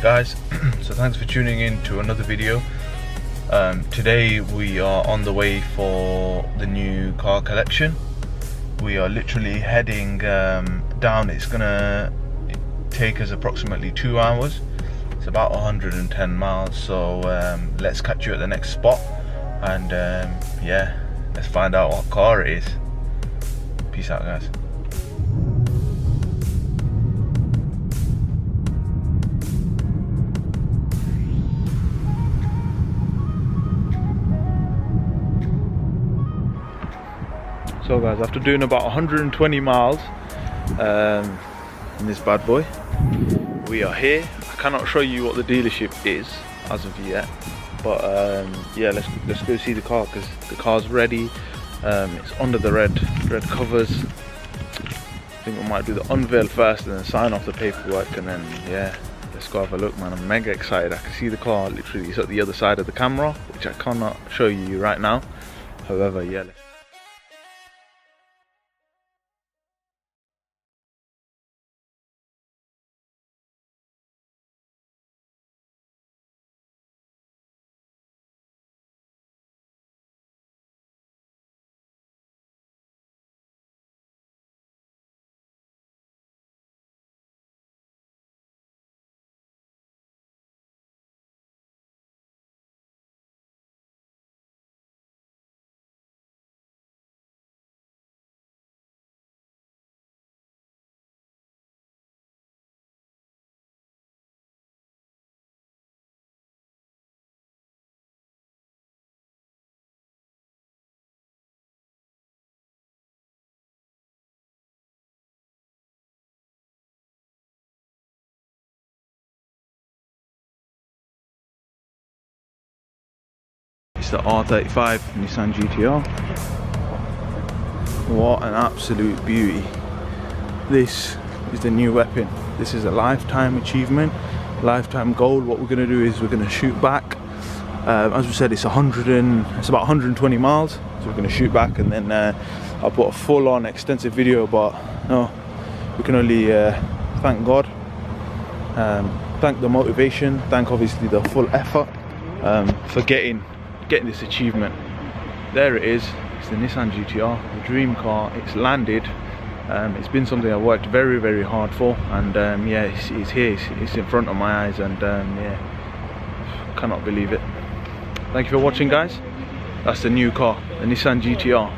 Guys, so thanks for tuning in to another video. Today we are on the way for the new car collection. We are literally heading down. It's gonna take us approximately 2 hours. It's about 110 miles, so let's catch you at the next spot, and yeah, let's find out what car it is. Peace out, guys. So guys, after doing about 120 miles in this bad boy, we are here. I cannot show you what the dealership is as of yet, but yeah, let's go see the car, because the car's ready. It's under the red covers. I think we might do the unveil first and then sign off the paperwork, and then yeah, let's go have a look, man. I'm mega excited. I can see the car literally. It's at the other side of the camera, which I cannot show you right now. However, yeah. It's the R35 Nissan GTR. What an absolute beauty. This is the new weapon. This is a lifetime achievement, lifetime goal. What we're going to do is we're going to shoot back. As we said, it's about 120 miles. So we're going to shoot back, and then I'll put a full-on extensive video. But no, we can only thank God, thank the motivation, thank obviously the full effort for getting this achievement. There it is. It's the Nissan GTR, the dream car. It's landed. It's been something I worked very, very hard for, and yeah, it's here. It's in front of my eyes, and yeah, cannot believe it. Thank you for watching, guys. That's the new car, the Nissan GTR.